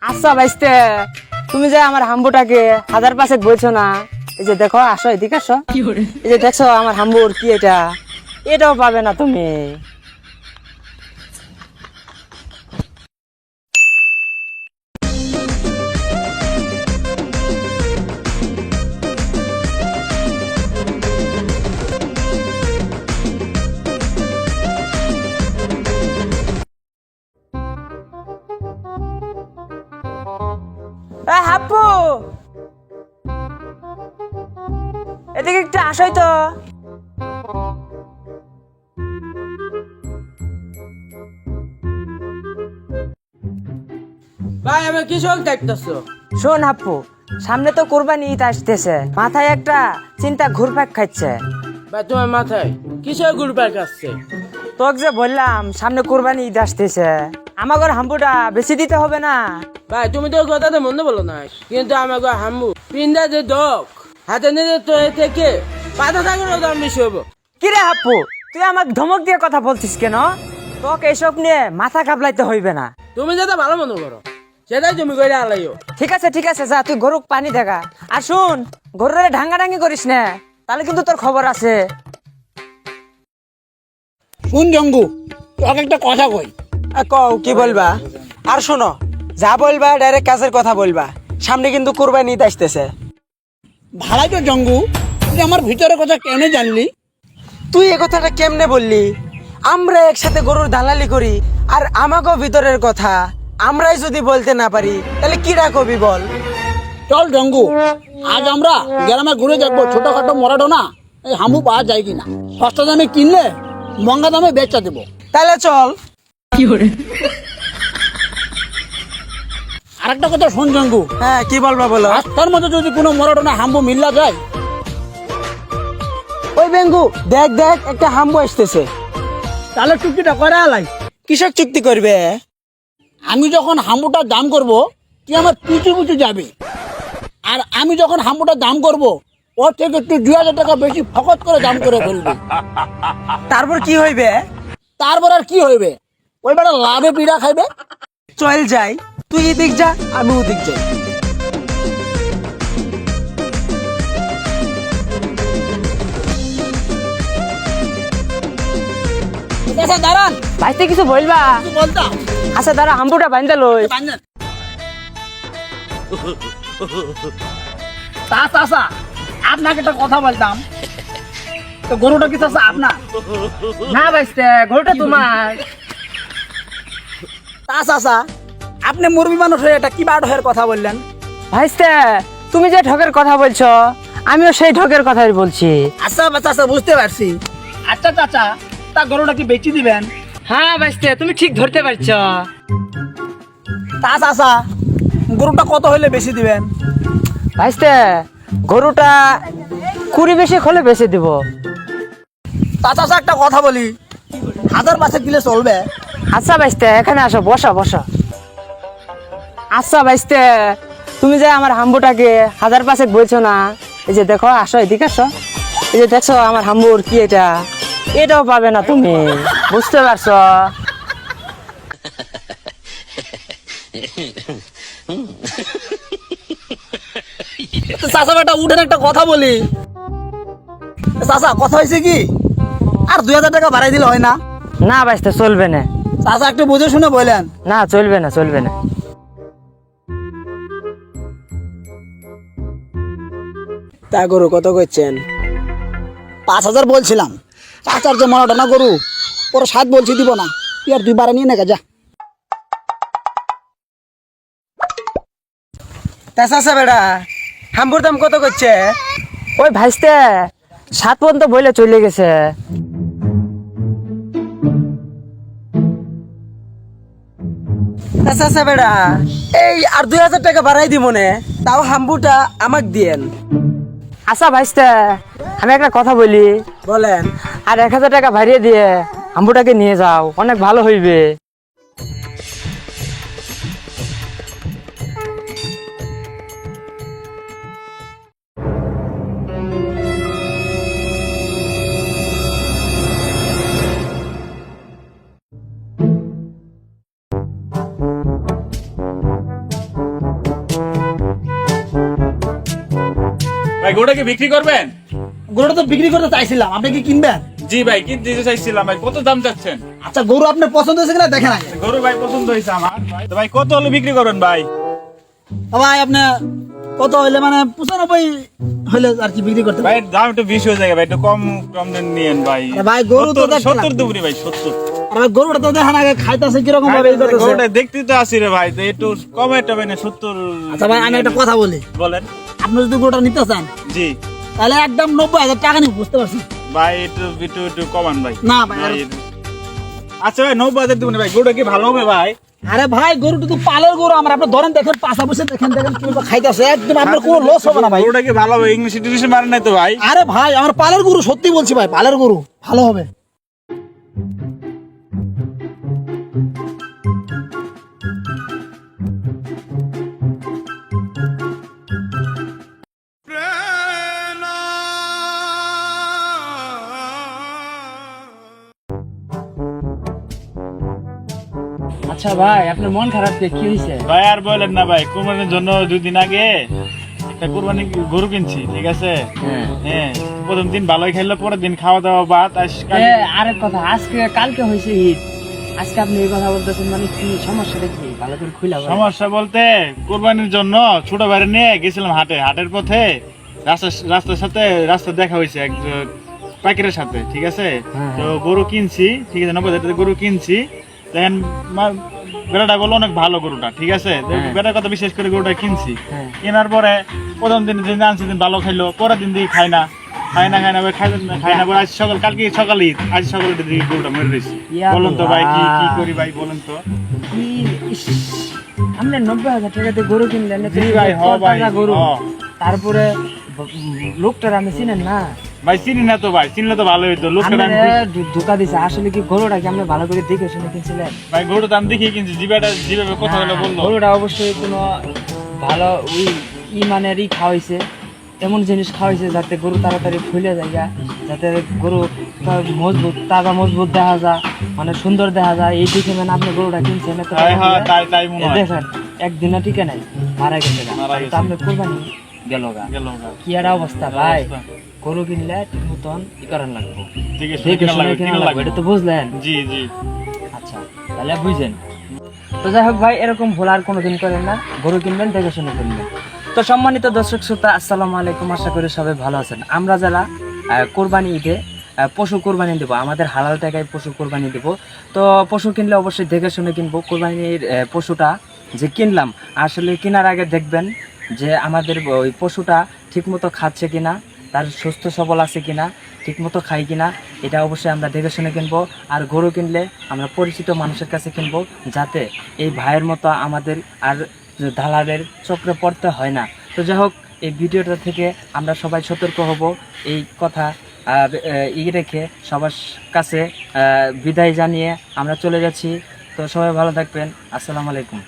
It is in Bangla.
আচ্ছা ভাইস্তে, তুমি যে আমার হাম্বুটাকে 1000 বলছো না, এই যে দেখো, আসো এদিকে আসো। এই যে দেখছো আমার হাম্বুর কি এটা, এটাও পাবে না তুমি। হাপ্পু, এদিকে একটু আসোই তো। ভাই আমি কৃষক দেখতেছো। শোন হাপ্পু, সামনে তো কোরবানি ঈদ আসতেছে, মাথায় একটা চিন্তা ঘুরপাক খাচ্ছে। ভাই তোমার মাথায় কিসের গুরুবার কাছে? তোকে যে বললাম সামনে কোরবানি ঈদ আসতেছে, আমার হাম্বুটা বেশি দিতে হবে না? ভাই তুমি তো কথাটা মনে বলো না, কিন্তু আমাকে হাম্বু পিন্দা যে দক হাতে নিতে তো এ থেকে 5000 দাম বেশি হবো। কিরে হাপ্পু, তুই আমাকে ধমক দিয়ে কথা বলছিস কেন? তোকে এসব নিয়ে মাথা কাবলাইতে হইবে না। তুমি যেটা ভালো মনে করো সেটাই তুমি করে আলাইও। ঠিক আছে ঠিক আছে, যা তুই গরুক পানি দেখা। আর শুন, গরুরে ঢাঙ্গাঢাঙ্গি করিস না, তাহলে কিন্তু তোর খবর আছে। শুন জঙ্গু, তোকে একটা কথা কই। কও, কি বলবা? আর শোনো, যা বলবা ডাইরেক্ট কাজের কথা বলবা, সামনে কিন্তু কোরবানি ঈদ আসতেছে। ভাড়াই তো জঙ্গু, তুই আমার ভিতরের কথা কেন জানলি? তুই এ কথাটা কেমনে বললি? আমরা একসাথে গরুর দালালি করি, আর আমাকেও ভিতরের কথা আমরাই যদি বলতে না পারি, তাহলে কিরা কবি বল? চল জঙ্গু, আজ আমরা গ্রামে ঘুরে দেখবো ছোটখাটো মরাডোনা এই হামু পাওয়া যায় কিনা। সস্তা দামে কিনলে মঙ্গা দামে বেচা দেবো। তাহলে চল। আর একটা কথা শোন জঙ্গু, হ্যাঁ, কি বলবা বলো। রাস্তার মধ্যে যদি কোনো মরাডোনা হাম্বু মিল্লা যায়, ওই বেঙ্গু, দেখ দেখ, একটা হাম্বু আসতেছে। তাহলে চুক্তিটা করে আলাই। কিসব চুক্তি করবে? আমি যখন হাম্বুটার দাম করব, তুই আমার পিছু পিছু যাবি। আর আমি যখন হাম্বুটার দাম করব, ওর থেকে তুই 2000 টাকা বেশি ফকত করে দাম করে ফেলবি। তারপর কি হইবে? তারপর আর কি হইবে? ওই বেটা লাভে পিড়া খাইবে। চল যাই, তুই এদিক যা, আমি ওদিক যাই। আচ্ছা দাঁড়ান, ভাইতে কিছু বলবা? কিছু বলতাম। আচ্ছা দাঁড়া, হাম্বুটা বান্ধা লই। চাচা, আপনাকে একটা কথা বলতাম। তো গরুটা কি চাচা আপনার? না ভাইস্তে, গরুটা তোমার। চাচা, আপনি মুরবি মানুষ হয়ে এটা কি বাড হয়ে কথা বললেন? ভাইস্তে, তুমি যে ঠকের কথা বলছো, আমিও সেই ঠকের কথাই বলছি। আচ্ছা চাচা, বুঝতে পারছি। আচ্ছা চাচা, তা গরুটা কি বেচি দিবেন? হ্যাঁ ভাইস্তে, তুমি ঠিক ধরতে পারছো। তা চাচা, গরুটা কত হইলে বেশি দিবেন? ভাইস্তে, গরুটা 20 বেশি হলে বেশি দিব। তা চাচা একটা কথা বলি, 1000 দিলে চলবে? আচ্ছা ভাইস্তে, এখানে আসো, বসো বসো। আচ্ছা ভাইস্তে, তুমি যে আমার হাম্বুটাকে 1000 বলছো না, এই যে দেখো, আসো এদিকে আসো। এই যে দেখছো আমার হাম্বুর কি এটা, এটাও পাবে না তুমি, বুঝতে পারছো? তো চাচা বেটা উঠেন, একটা কথা বলি। চাচা, কথা হয়েছে কি, আর 2000 টাকা বাড়াই দিলে হয় না? না ভাইস্তে, চলবে না। চাচা একটু বুঝে শুনে বলেন। না, চলবে না, চলবে না। তা গরু কত করছেন? 5000 বলছিলাম। চাচার যে মরাটা না গরু, ওর 7 বলছি দিব না। তুই আর 2 বাড়া নিয়ে না যা। তা চাচা বেটা, হাম্বুর দাম কত করছে? ওই ভাইস্তে 7 পর্যন্ত বইলে চলে গেছে। চাচা বেটা, এই আর 2000 টাকা বাড়াই দিব নে, তাও হাম্বুটা আমাকে দিয়েন। আচ্ছা ভাইস্তে, আমি একটা কথা বলি। বলেন। আর 1000 টাকা বাড়িয়ে দিয়ে হাম্বুটাকে নিয়ে যাও, অনেক ভালো হইবে। গরুটা কি বিক্রি করবেন? গরুটা তো বিক্রি করতে চাইছিলাম, আপনি কি কিনবেন? জি ভাই, কিনতে চাইছিলাম ভাই। কত দাম চাচ্ছেন? আচ্ছা, গরু আপনার পছন্দ হয়েছে কিনা দেখেন আগে। গরু ভাই পছন্দ হয়েছে আমার ভাই। তো ভাই কত হলে বিক্রি করবেন ভাই? ভাই আপনি কত হইলে মানে 95 হইলে আর কি বিক্রি করতে ভাই দাম একটু বেশি হয়ে যায় ভাই, একটু কম কম দেন নিয়েন ভাই। আরে ভাই, গরু তো দেখলাম। 70 দেবনি ভাই, 70। আর ভাই গরুটা তো দেখেন আগে খাইতেছে কিরকম ভাবে এই করতেছে। গরুটা দেখতে তো আসি রে ভাই, তো একটু কমে টবে না 70। আচ্ছা ভাই, আমি একটা কথা বলি, বলেন। আপনি যদি গরুটা নিতে চান জি তাহলে একদম 90,000 টাকা নিব, বুঝতে পারছি। ভাই, একটু কমান ভাই। না ভাই, আচ্ছা ভাই 90,000 দেবনি ভাই। গরুটা কি ভালো হবে ভাই? আরে ভাই গরুটা তো পালের গরু আমার, আপনি ধরেন দেখেন পাশা বসে দেখেন কিভাবে খাইতেছে, একদম আপনার কোনো লস হবে না ভাই। গরুটা কি ভালো হবে? ইংলিশ টিলিশ মারেন নাই তো ভাই? আরে ভাই আমার পালের গরু, সত্যি বলছি ভাই, পালের গরু ভালো হবে। আচ্ছা ভাই, আপনার মন খারাপ কি হয়েছে? ভাই আর বলেন না ভাই, কুরবানির জন্য 2 দিন আগে একটা কুরবানি গরু কিনছি, ঠিক আছে? হ্যাঁ, প্রথম দিন ভালোই খাইলো, পরের দিন খাওয়া দাওয়া বাদ। আরেক কথা, আজকে কালকে হয়েছে ঈদ, আজকে আপনি এই কথা বলতেছেন, মানে কি সমস্যাটা কি? ভালো করে খুলে বলেন। সমস্যা বলতে কুরবানির জন্য ছোট ভাইরে নিয়ে গেছিলাম হাটে। হাটের পথে রাস্তা দেখা হয়েছে এক পাইকারের সাথে, ঠিক আছে? তো গরু কিনছি, ঠিক আছে, 90,000 গরু কিনছি। দেখেন বেড়াটা বললো অনেক ভালো গরুটা, ঠিক আছে? বেড়ার কথা বিশেষ করে গরুটা কিনছি। কেনার পরে প্রথম দিন আনছি, দিন ভালো খাইলো, পরের দিন দিয়ে খাই না আজ কালকে সকালে ঈদ, আজ সকালে দিকে গরুটা মরে রয়েছে। বলুন তো ভাই, কি করি ভাই, বলুন তো। কি ইস, আপনি 90,000 টাকাতে গরু কিনলেন, জি ভাই, ভাই গরু, তারপরে লোকটার আমি চিনেন না ভাই? চিনি না তো ভাই, চিনলে তো ভালো হইতো। লোকটা ধোকা দিছে। আসলে কি গরুটা কি আপনি ভালো করে দেখে শুনে কিনছিলেন? ভাই গরুটা তো আমি দেখি কিনছি, যেভাবে কথা বলে বললো। গরুটা অবশ্যই কোনো ভালো মানের খাওয়াইছে, এমন জিনিস খাওয়াইছে যাতে গরু তাড়াতাড়ি ফুলে যায়, যাতে গরু তাজা মজবুত দেখা যায়, মানে সুন্দর দেখা যায়। এই দিকে মানে আপনি গরুটা কিনছেন, তাই মনে হয়। দেখেন একদিনও টিকে নাই, মারা গেছে। আপনি কোরবানি গেল কি আর অবস্থা ভাই। গরু কিনলে ঠিক মতন ই করার লাগবে, দেখে শুনে কেনা লাগবে, এটা তো বুঝলেন? জি জি। আচ্ছা, তাহলে বুঝছেন তো। যাই হোক ভাই, এরকম ভুল আর কোনোদিন করেন না, গরু কিনবেন দেখে শুনে কিনবেন। তো সম্মানিত দর্শক শ্রোতা, আসসালামু আলাইকুম, আশা করি সবাই ভালো আছেন। আমরা যারা কোরবানি ঈদে পশু কোরবানি দেবো, আমাদের হালাল টাকায় পশু কোরবানি দেবো, তো পশু কিনলে অবশ্যই দেখে শুনে কিনবো। কোরবানির পশুটা যে কিনলাম, আসলে কেনার আগে দেখবেন যে আমাদের ওই পশুটা ঠিকমতো খাচ্ছে কিনা, তার সুস্থ সবল আছে কিনা, ঠিকমতো খাই কিনা, এটা অবশ্যই আমরা দেখে শুনে কিনবো। আর গরু কিনলে আমরা পরিচিত মানুষের কাছে কিনবো, যাতে এই ভাইয়ের মতো আমাদের আর দালালের চক্রে পড়তে হয় না। তো যাই হোক, এই ভিডিওটা থেকে আমরা সবাই সতর্ক হব, এই কথা রেখে সবার কাছে বিদায় জানিয়ে আমরা চলে যাচ্ছি। তো সবাই ভালো থাকবেন, আসসালামু আলাইকুম।